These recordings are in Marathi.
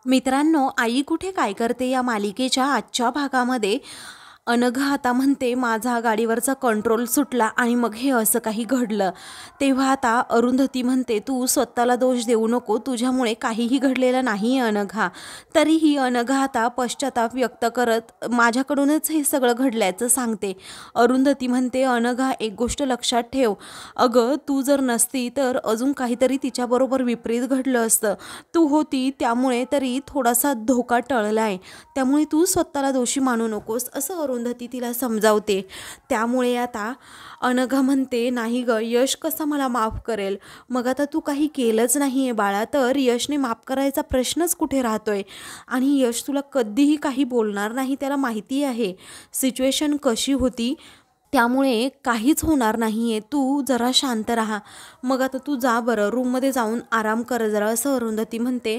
मित्रांनो, आई कुठे काय करते या मालिकेच्या आजच्या भागामध्ये अनघा आता म्हणते माझा गाडीवरचा कंट्रोल सुटला आणि मग हे असं काही घडलं. तेव्हा आता अरुंधती म्हणते तू स्वतःला दोष देऊ नको, तुझ्यामुळे काहीही घडलेलं नाही अनघा. तरीही अनघा आता पश्चाताप व्यक्त करत माझ्याकडूनच हे सगळं घडल्याचं सांगते. अरुंधती म्हणते अनघा एक गोष्ट लक्षात ठेव, अगं तू जर नसती तर अजून काहीतरी तिच्याबरोबर विपरीत घडलं असतं. तू होती त्यामुळे तरी थोडासा धोका टळलाय, त्यामुळे तू स्वतःला दोषी मानू नकोस असं अरुंधती तिला समजावते. त्यामुळे आता अनघा म्हणते नाही ग, यश कसा मला माफ करेल. मग आता तू काही केलंच नाही आहे बाळा, तर यशने माफ करायचा प्रश्नच कुठे राहतोय. आणि यश तुला कधीही काही बोलणार नाही, त्याला माहिती आहे सिच्युएशन कशी होती, त्यामुळे काहीच होणार नाही आहे. तू जरा शांत राहा. मग आता तू जा बरं, रूममध्ये जाऊन आराम कर जरा असं अरुंधती म्हणते.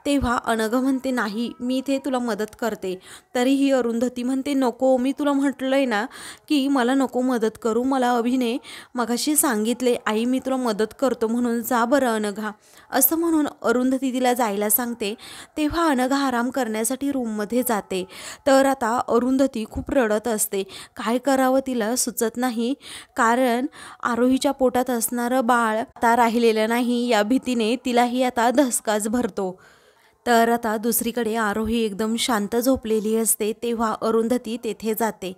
तेव्हा अनघा म्हणते नाही मी इथे तुला मदत करते. तरीही अरुंधती म्हणते नको, मी तुला म्हटलं आहे ना की मला नको मदत करू. मला अभिने मगाशी सांगितले आई मी तुला मदत करतो म्हणून, जा बरं अनघा असं म्हणून अरुंधती तिला जायला सांगते. तेव्हा अनघा आराम करण्यासाठी रूममध्ये जाते. तर आता अरुंधती खूप रडत असते. काय करावं तिला सुचत नाही, कारण आरोहीच्या पोटात असणारं बाळ आता राहिलेलं नाही या भीतीने तिलाही आता धसकाच भरतो. तर आता दुसरीकडे आरोही एकदम शांत झोपलेली असते. तेव्हा अरुंधती तेथे जाते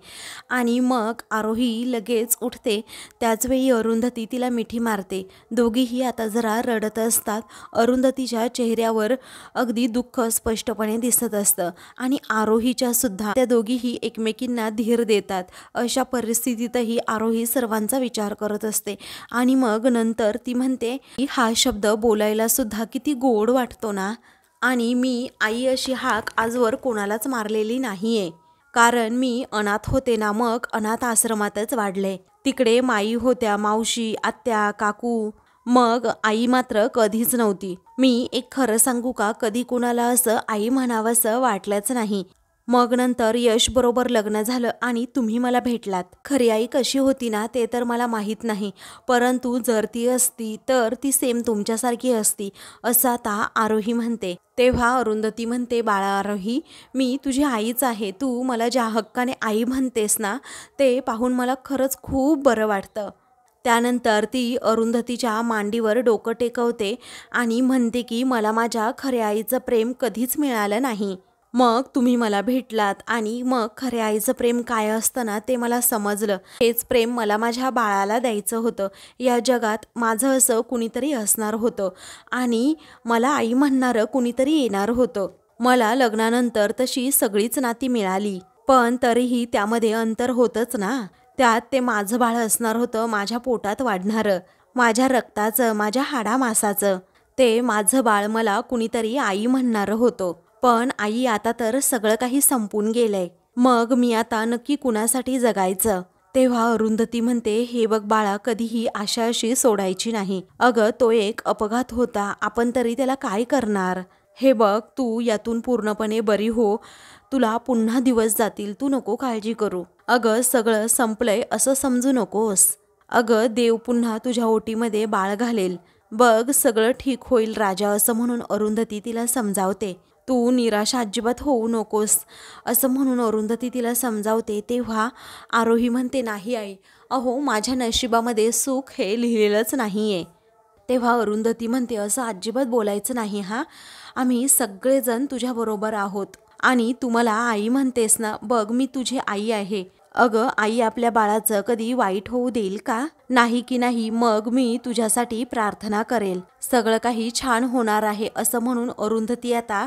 आणि मग आरोही लगेच उठते. त्याचवेळी अरुंधती तिला मिठी मारते. दोघीही आता जरा रडत असतात. अरुंधतीच्या चेहऱ्यावर अगदी दुःख स्पष्टपणे दिसत असतं आणि आरोहीच्या सुद्धा. त्या दोघीही एकमेकींना धीर देतात. अशा परिस्थितीतही आरोही सर्वांचा विचार करत असते आणि मग नंतर ती म्हणते हा शब्द बोलायला सुद्धा किती गोड वाटतो ना, आणि मी आई अशी हाक आजवर कोणालाच मारलेली नाहीये, कारण मी अनाथ होते ना, मग अनाथ आश्रमातच वाढले. तिकडे माई होत्या, मावशी, आत्या, काकू, मग आई मात्र कधीच नव्हती. मी एक खरं सांगू का, कधी कोणाला असं आई म्हणावंसं वाटलंच नाही. मग नंतर यश बरोबर लग्न झालं आणि तुम्ही मला भेटलात. खरी आई कशी होती ना ते तर मला माहीत नाही, परंतु जर ती असती तर ती सेम तुमच्यासारखी असती असं आता आरोही म्हणते. तेव्हा अरुंधती म्हणते बाळा आरोही, मी तुझी आईच आहे. तू मला ज्या हक्काने आई म्हणतेस ना ते पाहून मला खरंच खूप बरं वाटतं. त्यानंतर ती अरुंधतीच्या मांडीवर डोकं टेकवते आणि म्हणते की मला माझ्या खऱ्या आईचं प्रेम कधीच मिळालं नाही. मग तुम्ही मला भेटलात आणि मग खऱ्या आईचं प्रेम काय असतं ना ते मला समजलं. हेच प्रेम मला माझ्या बाळाला द्यायचं होतं. या जगात माझं असं कुणीतरी असणार होतं आणि मला आई म्हणणारं कुणीतरी येणार होतं. मला लग्नानंतर तशी सगळीच नाती मिळाली, पण तरीही त्यामध्ये अंतर होतंच ना. त्यात ते माझं बाळ असणार होतं, माझ्या पोटात वाढणारं, माझ्या रक्ताचं, माझ्या हाडामासाचं. ते माझं बाळ मला कुणीतरी आई म्हणणारं होतं. पण आई आता तर सगळं काही संपून गेलंय. मग मी आता नक्की कुणासाठी जगायचं. तेव्हा अरुंधती म्हणते हे बघ बाळा, कधीही आशा अशी सोडायची नाही. अगं तो एक अपघात होता, आपण तरी त्याला काय करणार. हे बघ तू यातून पूर्णपणे बरी हो. तुला पुन्हा दिवस जातील, तू नको काळजी करू. अगं सगळं संपलंय असं समजू नकोस. अगं देव पुन्हा तुझ्या ओटीमध्ये बाळ घालेल. बघ सगळं ठीक होईल राजा असं म्हणून अरुंधती तिला समजावते. तू निराशा अजिबात होऊ नकोस असं म्हणून अरुंधती तिला समजावते. तेव्हा आरोही म्हणते नाही आई, अहो माझ्या नशिबामध्ये सुख हे लिहिलेलंच नाही आहे. तेव्हा अरुंधती म्हणते असं अजिबात बोलायचं नाही हा, आम्ही सगळेजण तुझ्याबरोबर आहोत आणि तू मला आई म्हणतेस ना, बघ मी तुझी आई आहे. अगं आई आपल्या बाळाचं कधी वाईट होऊ देईल का? नाही की नाही. मग मी तुझ्यासाठी प्रार्थना करेल, सगळं काही छान होणार आहे असं म्हणून अरुंधती आता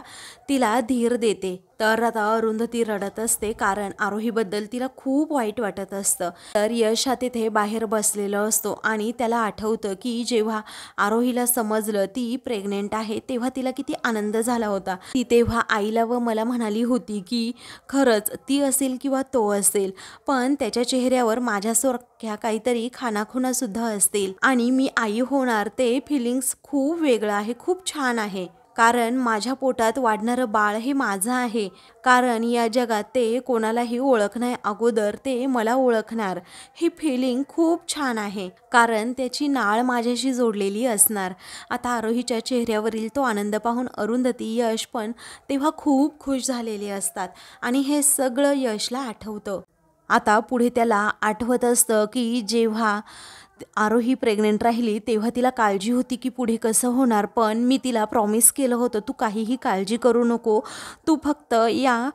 तिला धीर देते. तर आता अरुंधती रडत असते, कारण आरोहीबद्दल तिला खूप वाईट वाटत असतं. तर यश हा तिथे बाहेर बसलेला असतो आणि त्याला आठवतं की जेव्हा आरोहीला समजलं ती प्रेग्नेंट आहे तेव्हा तिला किती आनंद झाला होता. ती तेव्हा आईला व मला म्हणाली होती की खरंच ती असेल किंवा तो असेल, पण त्याच्या चेहऱ्यावर माझ्यासारख्या काहीतरी खानाखुणा सुद्धा असतील आणि मी आई होणार, ते फिलिंग्स खूप वेगळं आहे, खूप छान आहे. कारण माझ्या पोटात वाढणारं बाळ हे माझं आहे, कारण या जगात ते कोणालाही ओळखण्या अगोदर ते मला ओळखणार. ही फिलिंग खूप छान आहे, कारण त्याची नाळ माझ्याशी जोडलेली असणार. आता आरोहीच्या चेहऱ्यावरील तो आनंद पाहून अरुंधती, यश पण तेव्हा खूप खुश झालेले असतात आणि हे सगळं यशला आठवतं. आता पुढे त्याला आठवत असतं की जेव्हा आरोही प्रेग्नेंट राहिली तेव्हा तिला काळजी होती की पुढे कसं होणार, पण मी तिला प्रॉमिस केलं होतं तू काहीही काळजी करू नको, तू फक्त या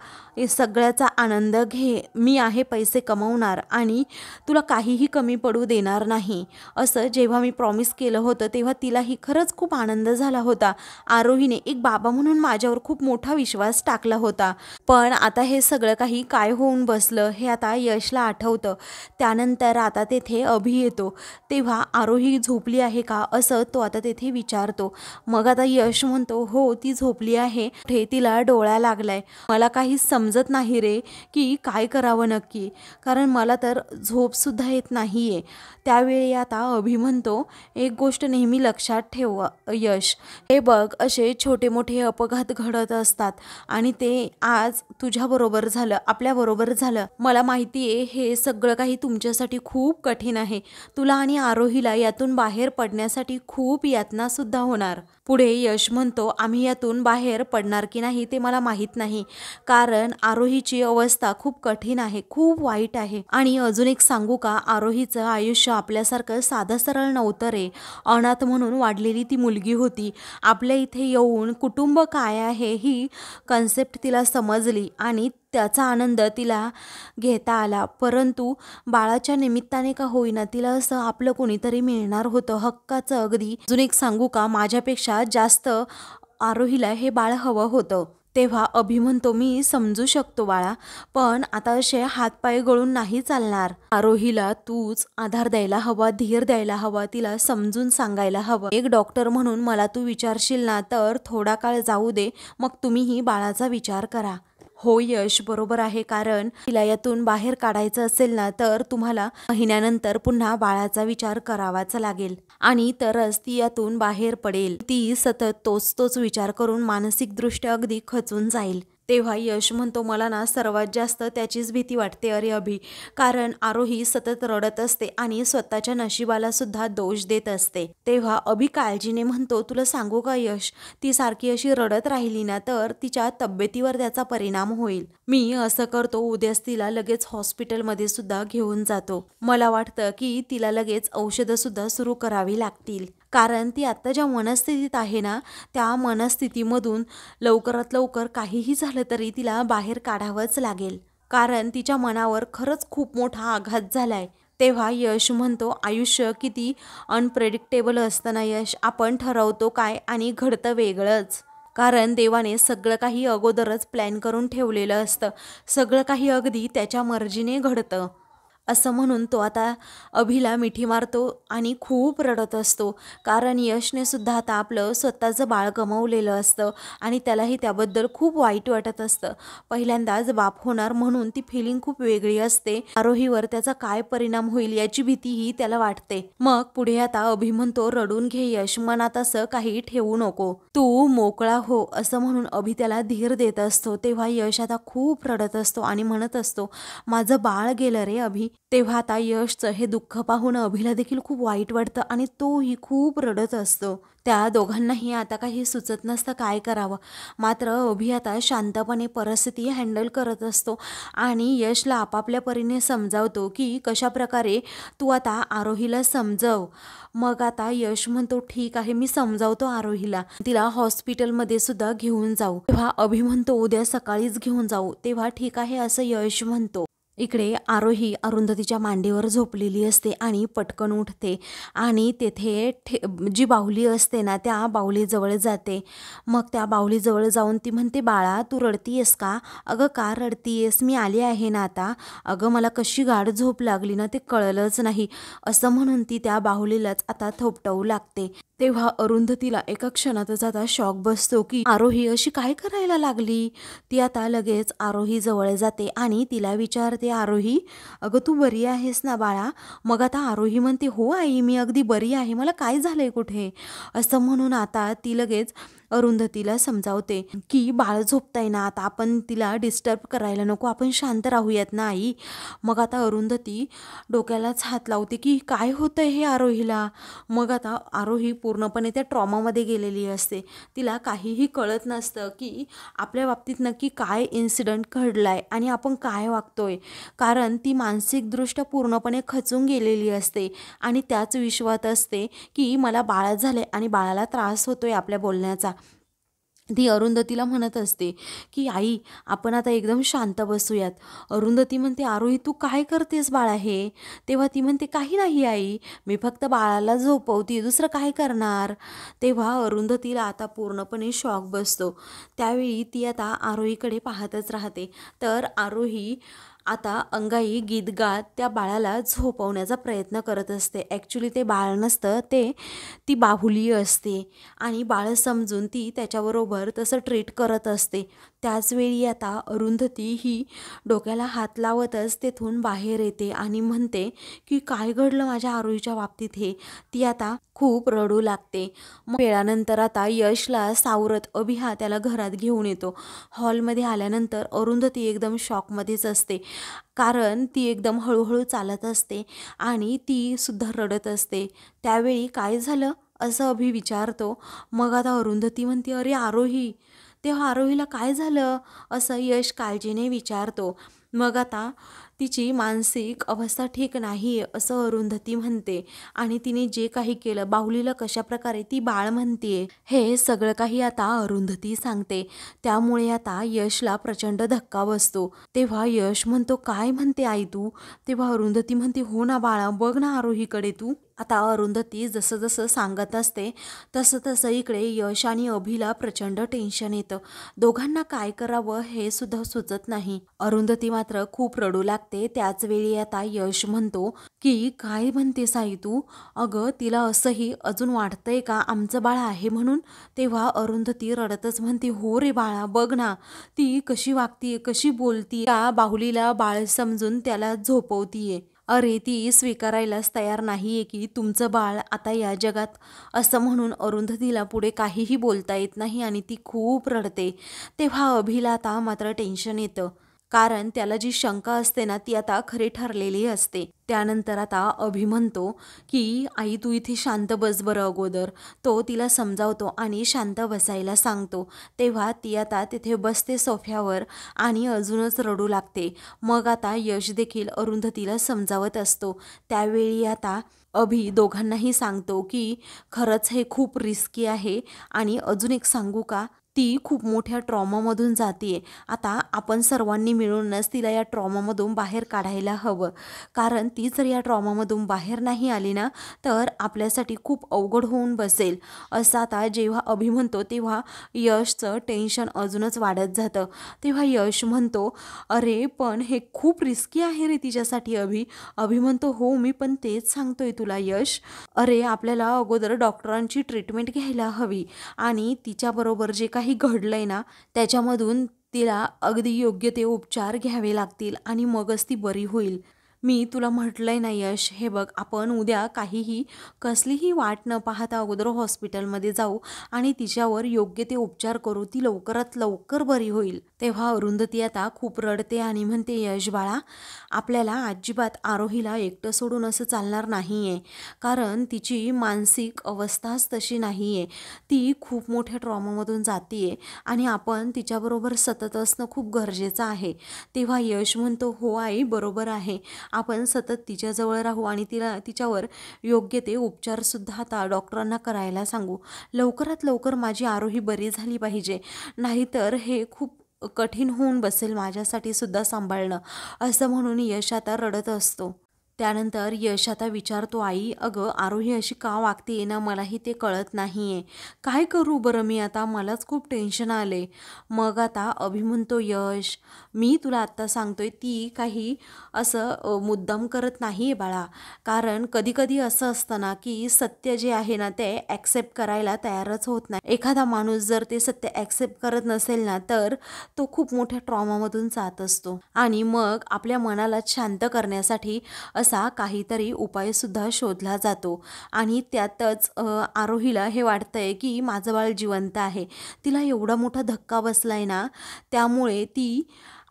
सगळ्याचा आनंद घे, मी आहे पैसे कमवणार आणि तुला काहीही कमी पडू देणार नाही, असं जेव्हा मी प्रॉमिस केलं होतं तेव्हा तिलाही खरंच खूप आनंद झाला होता. आरोहीने एक बाबा म्हणून माझ्यावर खूप मोठा विश्वास टाकला होता. पण आता हे सगळं काही काय होऊन बसलं हे आता यशला आठवतं. त्यानंतर आता तेथे अभि येतो. तेव्हा आरोही झोपली आहे का असं तो आता तेथे विचारतो. मग आता यश म्हणतो हो ती झोपली आहे, कुठे तिला डोळा लागलाय, मला काही समजत नाही रे की काय करावं नक्की, कारण मला तर झोपसुद्धा येत नाही आहे. त्यावेळी आता अभि म्हणतो एक गोष्ट नेहमी लक्षात ठेव यश, हे बघ असे छोटे मोठे अपघात घडत असतात आणि ते आज तुझ्याबरोबर झालं, आपल्याबरोबर झालं. मला माहिती आहे हे सगळं काही तुमच्यासाठी खूप कठीण आहे, तुला आणि आरोहीला यातून बाहेर पडण्यासाठी खूप यातनासुद्धा होणार. पुढे यश म्हणतो आम्ही यातून बाहेर पडणार की नाही ते मला माहीत नाही, कारण आरोहीची अवस्था खूप कठीण आहे, खूप वाईट आहे. आणि अजून एक सांगू का, आरोहीचं आयुष्य आपल्यासारखं साधं सरळ नव्हतं रे. अनाथ म्हणून वाढलेली ती मुलगी होती. आपल्या इथे येऊन कुटुंब काय आहे ही कन्सेप्ट तिला समजली आणि त्याचा आनंद तिला घेता आला. परंतु बाळाच्या निमित्ताने का होईना तिला असं आपलं कोणीतरी मिळणार होतं, हक्काचं अगदी. अजून एक सांगू का, माझ्यापेक्षा जास्त आरोहीला हे बाळ हवं होतं. तेव्हा अभि म्हणतो मी समजू शकतो बाळा, पण आता असे हातपाय गळून नाही चालणार. आरोहीला तूच आधार द्यायला हवा, धीर द्यायला हवा, तिला समजून सांगायला हवं. एक डॉक्टर म्हणून मला तू विचारशील ना तर थोडा काळ जाऊ दे, मग तुम्हीही बाळाचा विचार करा. हो यश बरोबर आहे, कारण तिला यातून बाहेर काढायचं असेल ना तर तुम्हाला महिन्यानंतर पुन्हा बाळाचा विचार करावाच लागेल आणि तरच ती यातून बाहेर पडेल. ती सतत तोच विचार करून मानसिकदृष्ट्या अगदी खचून जाईल. तेव्हा यश म्हणतो मला ना सर्वात जास्त त्याचीच भीती वाटते अरे अभि, कारण आरोही सतत रडत असते आणि स्वतःच्या नशिबाला सुद्धा दोष देत असते. तेव्हा अभि काळजीने म्हणतो तुला सांगू का यश, ती सारखी अशी रडत राहिली ना तर तिच्या तब्येतीवर त्याचा परिणाम होईल. मी असं करतो उद्याच तिला लगेच हॉस्पिटलमध्ये सुद्धा घेऊन जातो. मला वाटतं की तिला लगेच औषधं सुद्धा सुरू करावी लागतील, कारण ती आत्ता ज्या मनस्थितीत आहे ना त्या मनस्थितीमधून लवकरात लवकर काहीही झालं तरी तिला बाहेर काढावंच लागेल, कारण तिच्या मनावर खरंच खूप मोठा आघात झालाय. तेव्हा यश म्हणतो आयुष्य किती अनप्रेडिक्टेबल असतं ना यश, आपण ठरवतो काय आणि घडतं वेगळंच, कारण देवाने सगळं काही अगोदरच प्लॅन करून ठेवलेलं असतं, सगळं काही अगदी त्याच्या मर्जीने घडतं. असं म्हणून तो आता अभिला मिठी मारतो आणि खूप रडत असतो, कारण यशने सुद्धा आता आपलं स्वतःचं बाळ गमावलेलं असतं आणि त्यालाही त्याबद्दल खूप वाईट वाटत असतं. पहिल्यांदाच बाप होणार म्हणून ती फिलिंग खूप वेगळी असते. आरोहीवर त्याचा काय परिणाम होईल याची भीतीही त्याला वाटते. मग पुढे आता अभि म्हणतो रडून घे यश, मनात असं काही ठेवू नको, तू मोकळा हो, असं म्हणून अभि त्याला धीर देत असतो. तेव्हा यश आता खूप रडत असतो आणि म्हणत असतो माझं बाळ गेलं रे अभि. तेव्हा आता यशचं हे दुःख पाहून अभिला देखील खूप वाईट वाटतं आणि तोही खूप रडत असतो. त्या दोघांनाही आता काही सुचत नसतं काय करावं. मात्र अभि आता शांतपणे परिस्थिती हँडल करत असतो आणि यशला आपापल्या परीने समजावतो की कशा प्रकारे तू आता आरोहीला समजव. मग आता यश म्हणतो ठीक आहे मी समजावतो आरोहीला, तिला हॉस्पिटलमध्ये सुद्धा घेऊन जाऊ. तेव्हा अभि म्हणतो उद्या सकाळीच घेऊन जाऊ. तेव्हा ठीक आहे असं यश म्हणतो. इकडे आरोही अरुंधतीच्या मांडीवर झोपलेली असते आणि पटकन उठते आणि तेथे जी बाहुली असते ना त्या बाहुलीजवळ जाते. मग त्या बाहुलीजवळ जाऊन ती म्हणते बाळा तू रडतीयस का? अगं का रडतीयस, मी आली आहे ना आता. अगं मला कशी गाढ झोप लागली ना ते कळलंच नाही, असं म्हणून ती त्या बाहुलीलाच आता थोपटवू लागते. तेव्हा अरुंधतीला एका क्षणातच आता शॉक बसतो की आरोही अशी काय करायला लागली. ती आता लगेच आरोही जवळ जाते आणि तिला विचारते विचारते, आरोही अगं तू बरी आहेस ना बाळा? मग आता आरोही म्हणते, हो आई मी अगदी बरी आहे, मला काय झालंय कुठे? असं म्हणून आता ती लगेच अरुंधतीला समजावते की बाळ झोपताय ना, आता आपण तिला डिस्टर्ब करायला नको, आपण शांत राहूयात ना आई. मग आता अरुंधती डोक्यालाच हात लावते की काय होतंय हे आरोहीला. मग आता आरोही पूर्णपणे त्या ट्रॉमामध्ये गेलेली असते. तिला काहीही कळत नसतं की आपल्या बाबतीत नक्की काय इन्सिडंट घडलाय आणि आपण काय वागतोय. कारण ती मानसिकदृष्ट्या पूर्णपणे खचून गेलेली असते आणि त्याच विश्वात असते की मला बाळ झाले आणि बाळाला त्रास होतोय आपल्या बोलण्याचा. ती अरुंधतीला म्हणत असते की आई आपण आता एकदम शांत बसूयात. अरुंधती म्हणते, आरोही तू काय करतेस बाळा हे? तेव्हा ती म्हणते, काही नाही आई, मी फक्त बाळाला झोपवते, दुसरं काय करणार? तेव्हा अरुंधतीला आता पूर्णपणे शॉक बसतो. त्यावेळी ती आता आरोहीकडे पाहतच राहते. तर आरोही आता अंगाई गीत गात त्या बाळाला झोपवण्याचा प्रयत्न करत असते. ॲक्च्युली ते बाळ नसतं, ती बाहुली असते आणि बाळ समजून ती त्याच्याबरोबर तसं ट्रीट करत असते. त्याचवेळी आता अरुंधती ही डोक्याला हात लावतच तेथून बाहेर येते आणि म्हणते की काय घडलं माझ्या आरोहीच्या बाबतीत हे. ती आता खूप रडू लागते. मग वेळानंतर आता यशला सावरत अभिहा त्याला घरात घेऊन येतो. हॉलमध्ये आल्यानंतर अरुंधती एकदम शॉकमध्येच असते. कारण ती एकदम हळूहळू चालत असते आणि ती सुद्धा रडत असते. त्यावेळी काय झालं असं अभि विचारतो. मग आता अरुंधती म्हणते, अरे आरोही. तेव्हा आरोहीला काय झालं असं यश काळजीने विचारतो. मग आता तिची मानसिक अवस्था ठीक नाही आहे असं अरुंधती म्हणते आणि तिने जे काही केलं, बाहुलीला कशाप्रकारे ती बाळ म्हणते हे सगळं काही आता अरुंधती सांगते. त्यामुळे आता यशला प्रचंड धक्का बसतो. तेव्हा यश म्हणतो, काय म्हणते आई तू? तेव्हा अरुंधती म्हणते, हो ना बाळा, बघ ना आरोहीकडे तू. आता अरुंधती जसं जसं सांगत असते तसं तसं इकडे यश आणि अभिला प्रचंड टेन्शन येतं. दोघांना काय करावं हे सुद्धा सुचत नाही. अरुंधती मात्र खूप रडू लागते. त्याच वेळी आता यश म्हणतो की काय म्हणतेस आई तू? अगं तिला असंही अजून वाटतंय का आमचं बाळ आहे म्हणून? तेव्हा अरुंधती रडतच म्हणते, हो रे बाळा, बघ ना ती कशी वागतीये, कशी बोलतीये, त्या बाहुलीला बाळ समजून त्याला झोपवतीये. अरे ती स्वीकारायलाच तयार नाहीये की तुमचं बाळ आता या जगात, असं म्हणून अरुंधतीला पुढे काहीही बोलता येत नाही आणि ती खूप रडते. तेव्हा अभिला आता मात्र टेन्शन येतं. कारण त्याला जी शंका असते ना ती आता खरी ठरलेली असते. त्यानंतर आता अभि म्हणतो की आई तू इथे शांत बस बरं अगोदर. तो तिला समजावतो आणि शांत बसायला सांगतो. तेव्हा ती आता तिथे बसते सोफ्यावर आणि अजूनच रडू लागते. मग आता यश देखील अरुंधतीला समजावत असतो. त्यावेळी आता अभि दोघांनाही सांगतो की खरंच हे खूप रिस्की आहे आणि अजून एक सांगू का, ती खूप मोठ्या ट्रॉमामधून जातीये. आता आपण सर्वांनी मिळूनच तिला या ट्रॉमामधून बाहेर काढायला हवं. कारण ती जर या ट्रॉमामधून बाहेर नाही आली ना तर आपल्यासाठी खूप अवघड होऊन बसेल. असं आता जेव्हा अभि म्हणतो तेव्हा यशचं टेन्शन अजूनच वाढत जातं. तेव्हा यश म्हणतो, अरे पण हे खूप रिस्की आहे रे तिच्यासाठी अभि. अभि म्हणतो, हो मी पण तेच सांगतोय तुला यश. अरे आपल्याला अगोदर डॉक्टरांची ट्रीटमेंट घ्यायला हवी आणि तिच्याबरोबर जे काही घडलंय ना त्याच्यामधून तिला अगदी योग्य ते उपचार घ्यावे लागतील आणि मगच ती बरी होईल. मी तुला म्हटलंय ना यश, हे बघ आपण उद्या काहीही कसलीही वाट न पाहता अगोदर हॉस्पिटलमध्ये जाऊ आणि तिच्यावर योग्य ते उपचार करू, ती लवकरात लवकर बरी होईल. तेव्हा अरुंधती आता खूप रडते आणि म्हणते, यश बाळा आपल्याला अजिबात आरोहीला एकटं सोडून असं चालणार नाहीये. कारण तिची मानसिक अवस्थाच तशी नाहीये. ती खूप मोठ्या ट्रॉमामधून जातीये आणि आपण तिच्याबरोबर सतत असणं खूप गरजेचं आहे. तेव्हा यश म्हणतो, हो आई बरोबर आहे, आपण सतत तिच्याजवळ राहू आणि तिच्यावर योग्य ते उपचारसुद्धा आता डॉक्टरांना करायला सांगू. लवकरात लवकर माझी आरोही बरी झाली पाहिजे, नाहीतर हे खूप कठीण होऊन बसेल माझ्यासाठी सुद्धा सांभाळणं. असं म्हणून यश आता रडत असतो. त्यानंतर यश आता विचारतो, आई अगं आरोही अशी का वागते ना, मलाही ते कळत नाहीये. काय करू बरं मी आता, मलाच खूप टेन्शन आले. मग आता अभि म्हणतो, यश मी तुला आत्ता सांगतोय ती काही असं मुद्दाम करत नाहीये बाळा. कारण कधी कधी असं असतं ना की सत्य जे आहे ना ते ॲक्सेप्ट करायला तयारच होत नाही. एखादा माणूस जर ते सत्य ॲक्सेप्ट करत नसेल ना तर तो खूप मोठ्या ट्रॉमामधून जात असतो. आणि मग आपल्या मनाला शांत करण्यासाठी असा काहीतरी उपायसुद्धा शोधला जातो. आणि त्यातच आरोहीला हे वाटतंय की माझं बाळ जिवंत आहे. तिला एवढा मोठा धक्का बसलाय ना, त्यामुळे ती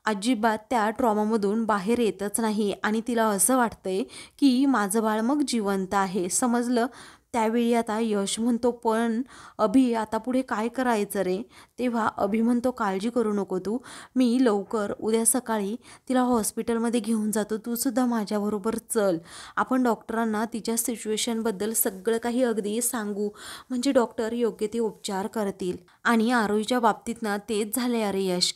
अजिबात त्या ट्रॉमामधून बाहेर येतच नाही आणि तिला असं वाटतंय की माझं बाळ मग जिवंत आहे. समजलं? त्यावेळी आता यश म्हणतो, पण अभि आता पुढे काय करायचं रे? तेव्हा अभि म्हणतो, काळजी करू नको तू, मी लवकर उद्या सकाळी तिला हॉस्पिटलमध्ये घेऊन जातो, तू सुद्धा माझ्याबरोबर चल. आपण डॉक्टरांना तिच्या सिच्युएशनबद्दल सगळं काही अगदी सांगू, म्हणजे डॉक्टर योग्य ते उपचार करतील. आणि आरोहीच्या बाबतीत ना तेच झाले. अरे यश,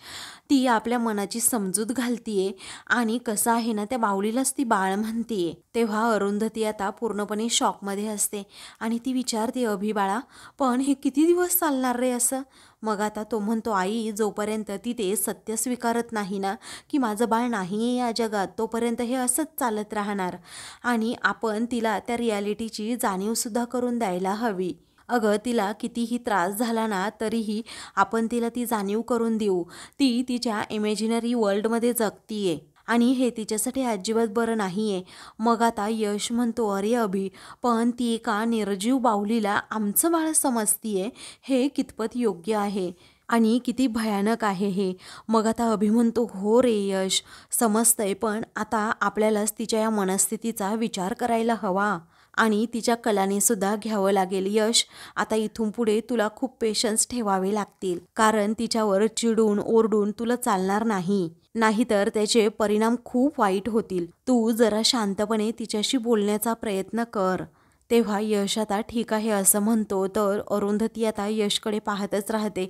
ती आपल्या मनाची समजूत घालतीये आणि कसं आहे ना त्या बावलीलाच ती बाळ म्हणतीये. तेव्हा अरुंधती आता पूर्णपणे शॉकमध्ये असते आणि ती विचारते, अभि बाळा पण हे किती दिवस चालणार रे असं? मग आता तो म्हणतो, आई जोपर्यंत ती ते सत्य स्वीकारत नाही ना की माझं बाळ नाही आहे या जगात, तोपर्यंत हे असंच चालत राहणार. आणि आपण तिला त्या रियालिटीची जाणीवसुद्धा करून द्यायला हवी. अगं तिला कितीही त्रास झाला ना तरीही आपण तिला ती जाणीव करून देऊ. ती तिच्या इमॅजिनरी वर्ल्डमध्ये जगतीये आणि हे तिच्यासाठी अजिबात बरं नाहीये. मग आता यश म्हणतो, अरे अभि पण ती एका निर्जीव बाहुलीला आमचं बाळ समजतीये, हे कितपत योग्य आहे आणि किती भयानक आहे हे. मग आता अभि म्हणतो, हो रे यश समजतंय, पण आता आपल्यालाच तिच्या या मनस्थितीचा विचार करायला हवा आणि तिच्या कलाने सुद्धा घ्यावं लागेल. यश आता इथून पुढे तुला खूप पेशन्स ठेवावे लागतील, कारण तिच्यावर चिडून ओरडून तुला चालणार नाही, नाहीतर त्याचे परिणाम खूप वाईट होतील. तू जरा शांतपणे तिच्याशी बोलण्याचा प्रयत्न कर. तेव्हा यश आता ठीक आहे असं म्हणतो. तर अरुंधती आता यशकडे पाहतच राहते,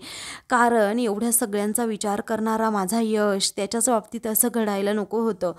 कारण एवढ्या सगळ्यांचा विचार करणारा माझा यश, त्याच्याच बाबतीत असं घडायला नको होतं.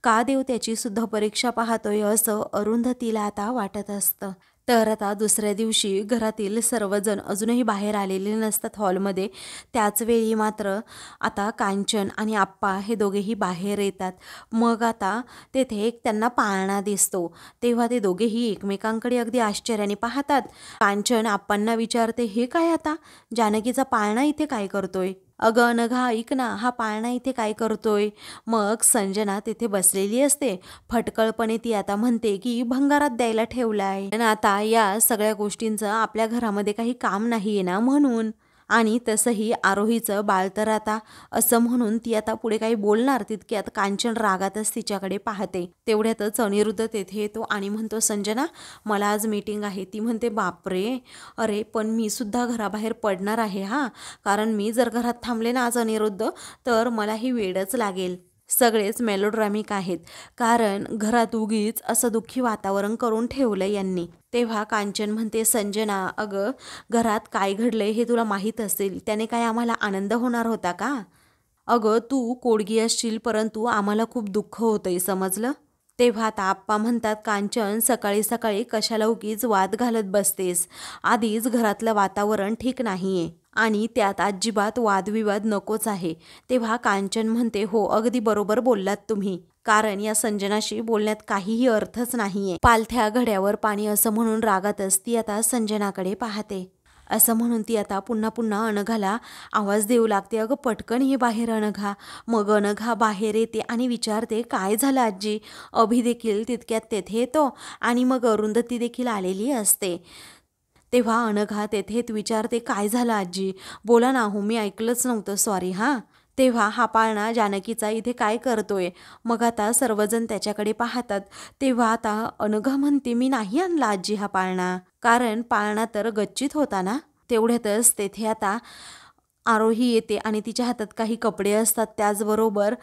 का देव त्याची सुद्धा परीक्षा पाहतोय असं अरुंधतीला आता वाटत असतं. तर आता दुसऱ्या दिवशी घरातील सर्वजण अजूनही बाहेर आलेले नसतात हॉलमध्ये. त्याच वेळी मात्र आता कांचन आणि आप्पा हे दोघेही बाहेर येतात. मग आता तेथे एक त्यांना पाळणा दिसतो. तेव्हा ते दोघेही एकमेकांकडे अगदी आश्चर्याने पाहतात. कांचन आप्पांना विचारते, हे काय आता, जानकीचा पाळणा इथे काय करतोय? अगं अनघा ऐक ना, हा पाळणा इथे काय करतोय? मग संजना तिथे बसलेली असते. फटकळपणे ती आता म्हणते की भंगारात द्यायला ठेवलाय, पण आता या सगळ्या गोष्टींचं आपल्या घरामध्ये काही काम नाहीये ना म्हणून. आणि तसंही आरोहीचं बाळ तर आता, असं म्हणून ती आता पुढे काही बोलणार तितक्यात कांचन रागातच तिच्याकडे पाहते. तेवढ्यातच अनिरुद्ध तेथे येतो आणि म्हणतो, संजना मला आज मीटिंग आहे. ती म्हणते, बापरे, अरे पण मी सुद्धा घराबाहेर पडणार आहे हा, कारण मी जर घरात थांबले ना आज अनिरुद्ध तर मलाही वेडच लागेल. सगळेच मेलोड्रामिक आहेत, कारण घरात उगीच असं दुःखी वातावरण करून ठेवलं यांनी. तेव्हा कांचन म्हणते, संजना अगं घरात काय घडलंय हे तुला माहीत असेल, त्याने काय आम्हाला आनंद होणार होता का? अगं तू कोडगी असशील, परंतु आम्हाला खूप दुःख होतंय, समजलं? तेव्हा आता आप्पा म्हणतात, कांचन सकाळी सकाळी कशाला उगीच वाद घालत बसतेस, आधीच घरातलं वातावरण ठीक नाहीये आणि त्यात अजिबात वादविवाद नकोच आहे. तेव्हा कांचन म्हणते, हो अगदी बरोबर बोललात तुम्ही, कारण या संजनाशी बोलण्यात काहीही अर्थच नाहीये. पालथ्या घड्यावर पाणी असं म्हणून रागातच ती आता संजनाकडे पाहते. असं म्हणून ती आता पुन्हा पुन्हा अनघाला आवाज देऊ लागते, अगं पटकन ये बाहेर अनघा. मग अनघा बाहेर येते आणि विचारते, काय झालं आजी? अभि देखील तितक्यात तेथे येतो आणि मग अरुंधती देखील आलेली असते. तेव्हा अनघा तेथेच विचारते, काय झालं आजी? बोला ना, हो मी ऐकलंच नव्हतं, सॉरी हां. तेव्हा हा पाळणा जानकीचा इथे काय करतोय? मग आता सर्वजण त्याच्याकडे पाहतात. तेव्हा आता अनघा म्हणते, मी नाही आणला आजी हा पाळणा, कारण पाळणा तर गच्चीत होता ना. तेवढ्यातच तेथे आता आरोही येते आणि तिच्या हातात काही कपडे असतात. त्याचबरोबर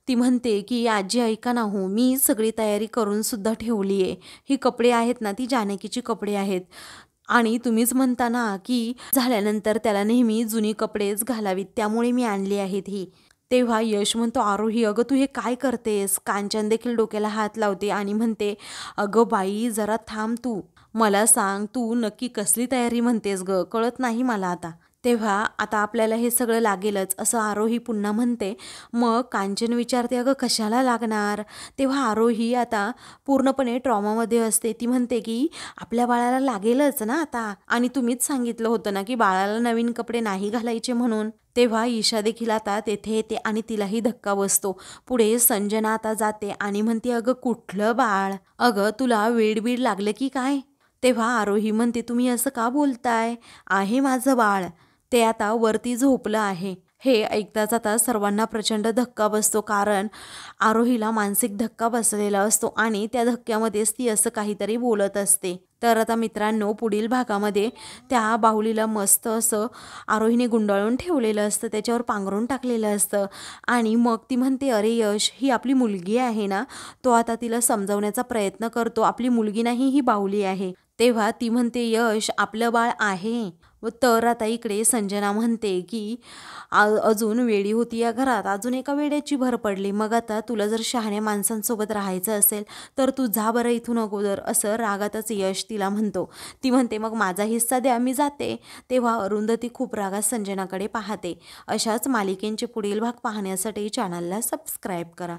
ती म्हणते की आजी ऐका ना, हो मी सगळी तयारी करून सुद्धा ठेवली आहे. ही कपडे आहेत ना ती जानकीची कपडे आहेत आणि तुम्हीच म्हणता ना की झाल्यानंतर त्याला नेहमी जुनी कपडेच घालावीत, त्यामुळे मी आणली आहेत ही. तेव्हा यश म्हणतो, आरोही अगं तू हे काय करतेस? कांचन देखील डोक्याला हात लावते आणि म्हणते, अगं बाई जरा थांब तू. मला सांग तू नक्की कसली तयारी म्हणतेस गं? कळत नाही मला आता. तेव्हा आता आपल्याला हे सगळं लागेलच असं आरोही पुन्हा म्हणते. मग कांचन विचारते, अगं कशाला लागणार? तेव्हा आरोही आता पूर्णपणे ट्रॉमामध्ये असते. ती म्हणते की आपल्या बाळाला लागेलच ना आता, आणि तुम्हीच सांगितलं होतं ना की बाळाला नवीन कपडे नाही घालायचे म्हणून. तेव्हा ईशा देखील आता तेथे येते आणि तिलाही धक्का बसतो. पुढे संजना आता जाते आणि म्हणते, अगं कुठलं बाळ? अगं तुला वेड लागलं की काय? तेव्हा आरोही म्हणते, तुम्ही असं का बोलताय? आहे माझं बाळ. ते आता वरती झोपलं आहे. हे ऐकताच आता सर्वांना प्रचंड धक्का बसतो, कारण आरोहीला मानसिक धक्का बसलेला असतो आणि त्या धक्क्यामध्येच ती असं काहीतरी बोलत असते. तर आता मित्रांनो, पुढील भागामध्ये त्या बाहुलीला मस्त असं आरोहीने गुंडाळून ठेवलेलं असतं, त्याच्यावर पांघरून टाकलेलं असतं आणि मग ती म्हणते, अरे यश ही आपली मुलगी आहे ना. तो आता तिला समजावण्याचा प्रयत्न करतो, आपली मुलगी नाही ही बाहुली आहे. तेव्हा ती म्हणते, यश आपलं बाळ आहे. तर आता इकडे संजना म्हणते की अजून वेडी होती या घरात, अजून एका वेड्याची भर पडली. मग आता तुला जर शहाण्या माणसांसोबत राहायचं असेल तर तू जा बरं इथून अगोदर, असं रागातच यश तिला म्हणतो. ती म्हणते, मग माझा हिस्सा द्या, मी जाते. तेव्हा अरुंधती खूप रागात संजनाकडे पाहते. अशाच मालिकेंचे पुढील भाग पाहण्यासाठी चॅनलला सबस्क्राईब करा.